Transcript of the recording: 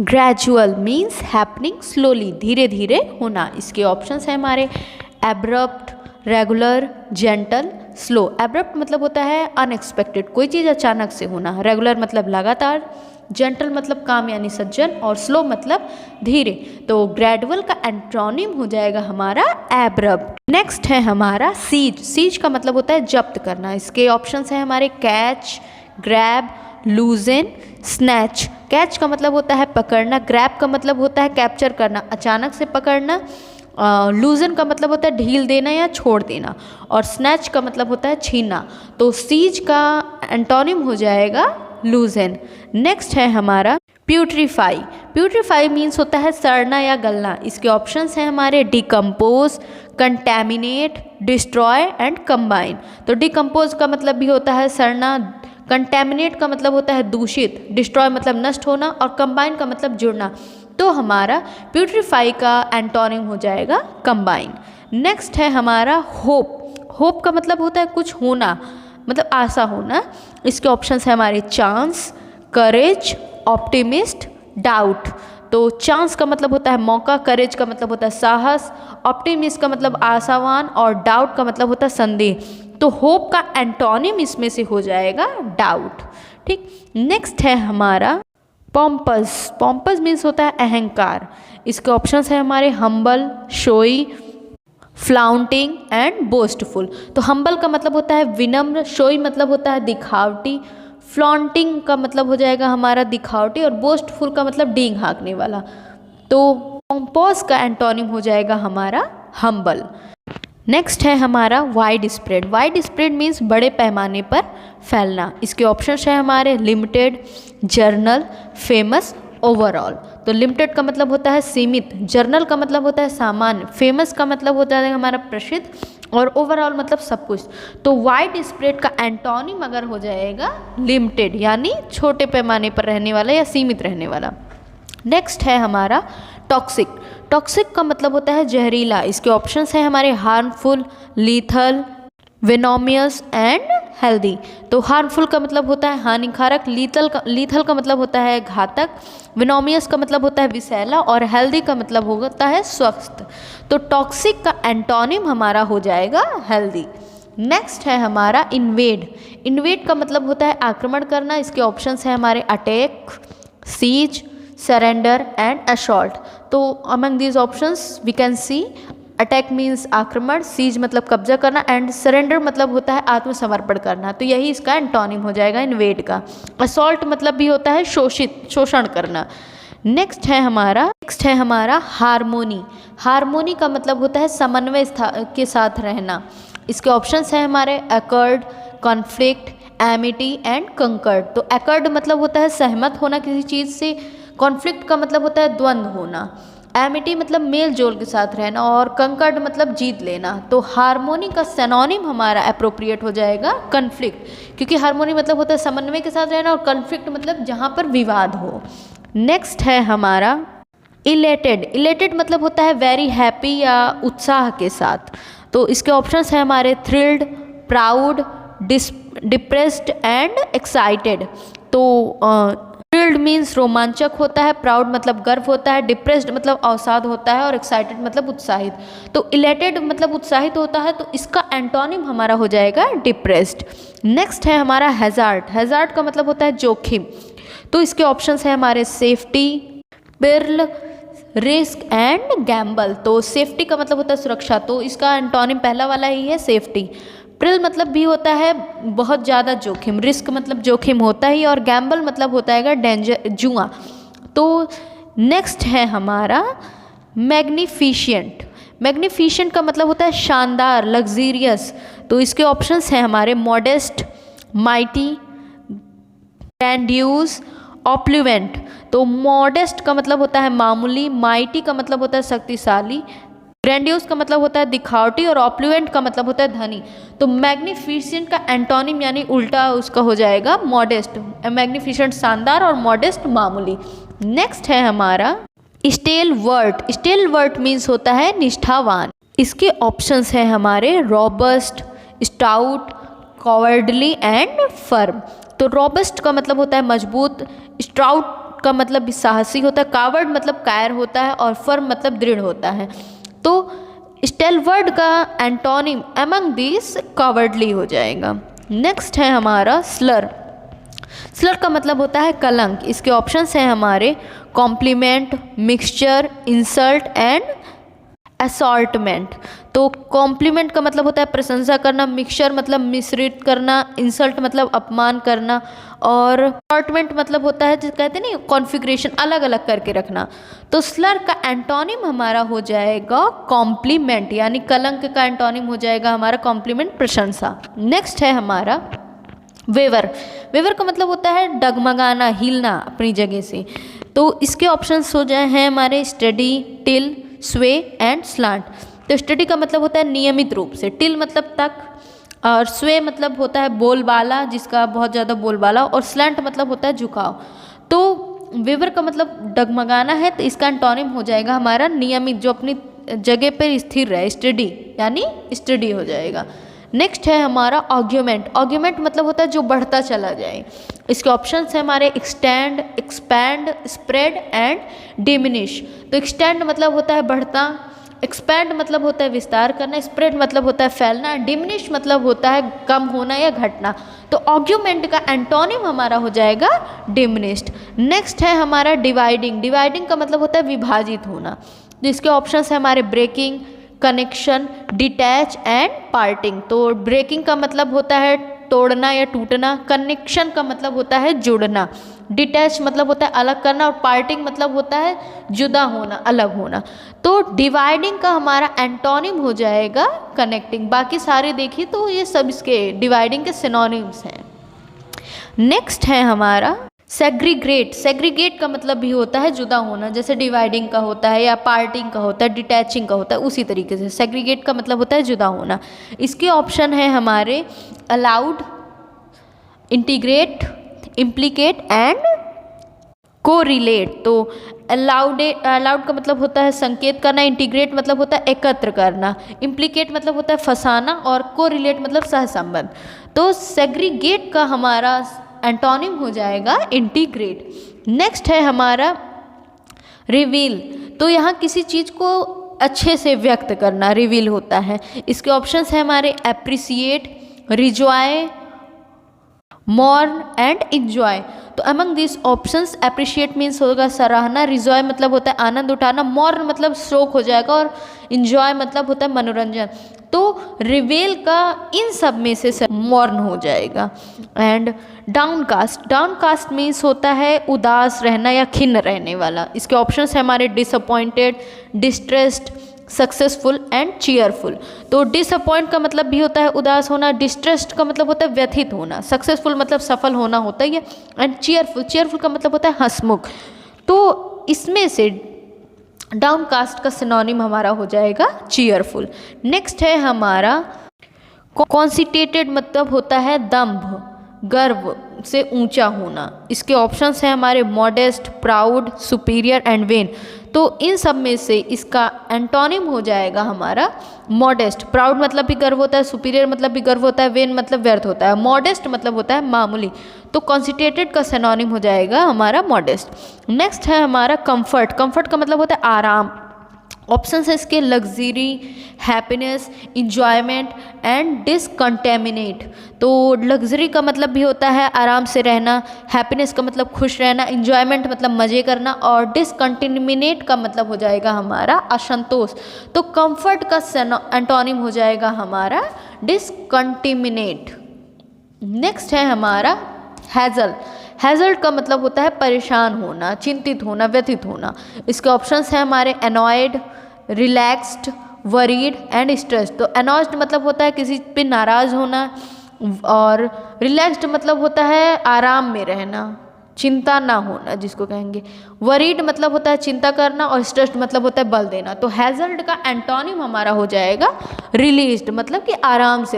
Gradual means happening slowly, धीरे धीरे होना। इसके ऑप्शंस हैं हमारे abrupt, regular, gentle, slow. Abrupt मतलब होता है अनएक्सपेक्टेड, कोई चीज़ अचानक से होना। रेगुलर मतलब लगातार, जेंटल मतलब काम यानी सज्जन, और स्लो मतलब धीरे। तो ग्रेजुअल का एंटोनिम हो जाएगा हमारा एब्रप्ट। नेक्स्ट है हमारा सीज। सीज का मतलब होता है जब्त करना। इसके ऑप्शंस हैं हमारे कैच, ग्रैब, लूजन, स्नैच। कैच का मतलब होता है पकड़ना, ग्रैब का मतलब होता है कैप्चर करना, अचानक से पकड़ना, लूजन का मतलब होता है ढील देना या छोड़ देना, और स्नैच का मतलब होता है छीनना। तो सीज का एंटोनिम हो जाएगा लूजन। नेक्स्ट है हमारा प्यूट्रीफाई। प्यूट्रीफाई मीन्स होता है सड़ना या गलना। इसके ऑप्शंस हैं हमारे डिकम्पोज, कंटैमिनेट, डिस्ट्रॉय एंड कंबाइन। तो डिकम्पोज का मतलब भी होता है सड़ना, कंटैमिनेट का मतलब होता है दूषित, डिस्ट्रॉय मतलब नष्ट होना, और कंबाइन का मतलब जुड़ना। तो हमारा प्यूट्रीफाई का एंटोनिम हो जाएगा कंबाइन। नेक्स्ट है हमारा होप। होप का मतलब होता है कुछ होना, मतलब आशा होना। इसके ऑप्शंस हैं हमारे चांस, करेज, ऑप्टिमिस्ट, डाउट। तो चांस का मतलब होता है मौका, करेज का मतलब होता है साहस, ऑप्टिमिस्ट का मतलब आशावान, और डाउट का मतलब होता है संदेह। तो होप का एंटोनिम इसमें से हो जाएगा डाउट। ठीक। नेक्स्ट है हमारा पॉम्पस। पॉम्पस मीन्स होता है अहंकार। इसके ऑप्शंस हैं हमारे हम्बल, शोई, फ्लाउंटिंग एंड बोस्टफुल। तो हम्बल का मतलब होता है विनम्र, शोई मतलब होता है दिखावटी, फ्लॉन्टिंग का मतलब हो जाएगा हमारा दिखावटी, और बोस्टफुल का मतलब डींग हाँकने वाला। तो पॉम्पस का एंटोनिम हो जाएगा हमारा हम्बल। नेक्स्ट है हमारा wide spread. Wide spread means बड़े पैमाने पर फैलना। इसके ऑप्शंस हैं हमारे लिमिटेड, जर्नल, फेमस, ओवरऑल। तो लिमिटेड का मतलब होता है सीमित, जर्नल का मतलब होता है सामान्य, फेमस का मतलब होता है हमारा प्रसिद्ध, और ओवरऑल मतलब सब कुछ। तो वाइड स्प्रेड का एंटोनिम अगर हो जाएगा लिमिटेड, यानी छोटे पैमाने पर रहने वाला या सीमित रहने वाला। नेक्स्ट है हमारा टॉक्सिक। टॉक्सिक का मतलब होता है जहरीला। इसके ऑप्शंस हैं हमारे हार्मफुल, लीथल, वेनोमियस एंड हेल्दी। तो हार्मफुल का मतलब होता है हानिकारक, लीथल का मतलब होता है घातक, वेनोमियस का मतलब होता है विषैला, और हेल्दी का मतलब होता है स्वस्थ। तो टॉक्सिक का एंटोनिम हमारा हो जाएगा हेल्दी। नेक्स्ट है हमारा इन्वेड। इन्वेड का मतलब होता है आक्रमण करना। इसके ऑप्शंस हैं हमारे attack, siege, surrender and assault. तो among these options we can see attack means आक्रमण, सीज मतलब कब्जा करना, एंड सरेंडर मतलब होता है आत्मसमर्पण करना। तो यही इसका एंटोनिम हो जाएगा इन्वेड का। असॉल्ट मतलब भी होता है शोषित, शोषण करना। नेक्स्ट है हमारा हारमोनी। हारमोनी का मतलब होता है समन्वय के साथ रहना। इसके ऑप्शंस हैं हमारे occurred, conflict, Amity and conquered. तो अकर्ड मतलब होता है सहमत होना किसी चीज़ से, कॉन्फ्लिक्ट का मतलब होता है द्वंद्व होना, एमिटी मतलब मेल जोल के साथ रहना, और कंकर्ड मतलब जीत लेना। तो हारमोनी का सिनोनिम हमारा अप्रोप्रिएट हो जाएगा कन्फ्लिक्ट, क्योंकि हारमोनी मतलब होता है समन्वय के साथ रहना, और कन्फ्लिक्ट मतलब जहाँ पर विवाद हो। नेक्स्ट है हमारा इलेटेड। इलेटेड मतलब होता है वेरी हैप्पी या उत्साह के साथ। तो इसके ऑप्शंस हैं हमारे thrilled, proud, depressed and excited. तो थ्रिल्ड मीन्स रोमांचक होता है, प्राउड मतलब गर्व होता है, डिप्रेस्ड मतलब अवसाद होता है, और एक्साइटेड मतलब उत्साहित। तो इलेटेड मतलब उत्साहित होता है, तो इसका एंटोनिम हमारा हो जाएगा डिप्रेस्ड। नेक्स्ट है हमारा हैजार्ड। हैजार्ड का मतलब होता है जोखिम। तो इसके ऑप्शंस हैं हमारे safety, Pirla, risk and Gamble. तो सेफ्टी का मतलब होता है सुरक्षा, तो इसका एंटोनिम पहला वाला ही है सेफ्टी। प्रिल मतलब भी होता है बहुत ज़्यादा जोखिम, रिस्क मतलब जोखिम होता ही, और गैम्बल मतलब होता है डेंजर, जुआ। तो नेक्स्ट है हमारा मैग्निफिशिएंट। मैग्निफिशिएंट का मतलब होता है शानदार, लग्जीरियस। तो इसके ऑप्शंस हैं हमारे मॉडेस्ट, माइटी, ग्रैंडियूज, ऑप्लुवेंट। तो मॉडेस्ट का मतलब होता है मामूली, माइटी का मतलब होता है शक्तिशाली, ग्रैंडियोस का मतलब होता है दिखावटी, और ऑप्लुएंट का मतलब होता है धनी। तो मैग्निफिसेंट का एंटोनिम यानी उल्टा उसका हो जाएगा मॉडेस्ट। मैग्निफिसेंट शानदार और मॉडेस्ट मामूली। नेक्स्ट है हमारा स्टेलवर्ट। स्टेलवर्ट मीन्स होता है निष्ठावान। इसके ऑप्शंस हैं हमारे robust, stout, cowardly and firm. तो रॉबस्ट का मतलब होता है मजबूत, स्टाउट का मतलब भी साहसी होता है, कावर्ड मतलब कायर होता है, और फर्म मतलब दृढ़ होता है। तो स्टेलवर्ड का एंटोनिम अमंग दिस कावर्डली हो जाएगा। नेक्स्ट है हमारा स्लर। स्लर का मतलब होता है कलंक। इसके ऑप्शंस हैं हमारे compliment, mixture, insult and assortment. तो कॉम्प्लीमेंट का मतलब होता है प्रशंसा करना, मिक्सचर मतलब मिश्रित करना, इंसल्ट मतलब अपमान करना, और असॉर्टमेंट मतलब होता है जिसे कहते हैं ना कॉन्फ़िगरेशन अलग अलग करके रखना। तो स्लर का एंटोनिम हमारा हो जाएगा कॉम्प्लीमेंट, यानी कलंक का एंटोनिम हो जाएगा हमारा कॉम्प्लीमेंट, प्रशंसा। नेक्स्ट है हमारा वेवर। वेवर का मतलब होता है डगमगाना, हिलना अपनी जगह से। तो इसके ऑप्शंस हो जाए हैं हमारे स्टडी, टिल, स्वे एंड स्लांट। तो स्टडी का मतलब होता है नियमित रूप से, टिल मतलब तक, और स्वे मतलब होता है बोलबाला, जिसका बहुत ज़्यादा बोलबाला, और स्लैंट मतलब होता है झुकाव। तो वेवर का मतलब डगमगाना है, तो इसका एंटोनिम हो जाएगा हमारा नियमित, जो अपनी जगह पर स्थिर रहे, स्टडी, यानी स्टडी हो जाएगा। नेक्स्ट है हमारा आर्ग्यूमेंट। आर्ग्यूमेंट मतलब होता है जो बढ़ता चला जाए। इसके ऑप्शंस हैं हमारे extend, expand, spread and diminish. तो एक्सटेंड मतलब होता है बढ़ता, एक्सपैंड मतलब होता है विस्तार करना, स्प्रेड मतलब होता है फैलना, डिमिनिश मतलब होता है कम होना या घटना। तो आर्ग्यूमेंट का एंटोनिम हमारा हो जाएगा डिमिनिश्ड। नेक्स्ट है हमारा डिवाइडिंग। डिवाइडिंग का मतलब होता है विभाजित होना। तो इसके ऑप्शंस हैं हमारे breaking, connection, detach and parting. तो ब्रेकिंग का मतलब होता है तोड़ना या टूटना, कनेक्शन का मतलब होता है जुड़ना, डिटैच मतलब होता है अलग करना, और पार्टिंग मतलब होता है जुदा होना, अलग होना। तो डिवाइडिंग का हमारा एंटोनिम हो जाएगा कनेक्टिंग। बाकी सारे देखिए तो ये सब इसके डिवाइडिंग के सिनोनिम्स हैं। नेक्स्ट है हमारा सेग्रीगेट। सेग्रीगेट का मतलब भी होता है जुदा होना, जैसे डिवाइडिंग का होता है या पार्टिंग का होता है, डिटैचिंग का होता है, उसी तरीके से सेग्रीगेट का मतलब होता है जुदा होना। इसके ऑप्शन है हमारे allowed, integrate, implicate and correlate. तो अलाउड का मतलब होता है संकेत करना, इंटीग्रेट मतलब होता है एकत्र करना, इम्प्लीकेट मतलब होता है फंसाना, और कोरिलेट मतलब सहसंबंध। तो सेग्रीगेट का हमारा एंटोनिम हो जाएगा इंटीग्रेट। नेक्स्ट है हमारा रिवील। तो यहाँ किसी चीज़ को अच्छे से व्यक्त करना रिवील होता है। इसके ऑप्शंस हैं हमारे एप्रिसिएट, रिजॉय, मॉर्न एंड इंजॉय। तो among this options appreciate means होगा सराहना, रिजॉय मतलब होता है आनंद उठाना, मॉर्न मतलब शोक हो जाएगा, और इंजॉय मतलब होता है मनोरंजन। तो रिवेल का इन सब में से मॉर्न हो जाएगा। And downcast. डाउनकास्ट मीन्स होता है उदास रहना या खिन्न रहने वाला। इसके ऑप्शंस हैं हमारे disappointed, distressed, successful and cheerful. तो डिसअपॉइंट का मतलब भी होता है उदास होना, डिस्ट्रेस्ड का मतलब होता है व्यथित होना, सक्सेसफुल मतलब सफल होना होता है, एंड चीयरफुल का मतलब होता है हंसमुख। तो इसमें से डाउनकास्ट का सिनोनिम हमारा हो जाएगा चीयरफुल। नेक्स्ट है हमारा कॉन्सिटेटेड, मतलब होता है दंभ, गर्व से ऊंचा होना। इसके ऑप्शंस हैं हमारे modest, proud, superior and when. तो इन सब में से इसका एंटोनिम हो जाएगा हमारा मॉडेस्ट। प्राउड मतलब भी गर्व होता है, सुपीरियर मतलब भी गर्व होता है, वेन मतलब व्यर्थ होता है, मॉडेस्ट मतलब होता है मामूली। तो कॉन्सिटेटेड का सिनोनिम हो जाएगा हमारा मॉडेस्ट। नेक्स्ट है हमारा कंफर्ट। कंफर्ट का मतलब होता है आराम। ऑप्शंस है इसके लग्जरी, हैप्पीनेस, इंजॉयमेंट एंड डिसकंटेमिनेट। तो लग्जरी का मतलब भी होता है आराम से रहना, हैप्पीनेस का मतलब खुश रहना, इंजॉयमेंट मतलब मज़े करना, और डिसकंटेमिनेट का मतलब हो जाएगा हमारा असंतोष। तो कंफर्ट का एंटोनिम हो जाएगा हमारा डिसकंटेमिनेट। नेक्स्ट है हमारा हैज़ल। हैज़ल्ड का मतलब होता है परेशान होना, चिंतित होना, व्यथित होना। इसके ऑप्शंस हैं हमारे annoyed, relaxed, worried and stressed. तो एनॉयड मतलब होता है किसी पे नाराज़ होना, और रिलैक्स्ड मतलब होता है आराम में रहना, चिंता ना होना जिसको कहेंगे। वरीड मतलब होता है चिंता करना, और स्ट्रेस्ड मतलब होता है बल देना। तो हैज़ल्ड का एंटोनिम हमारा हो जाएगा रिलीज्ड, मतलब कि आराम से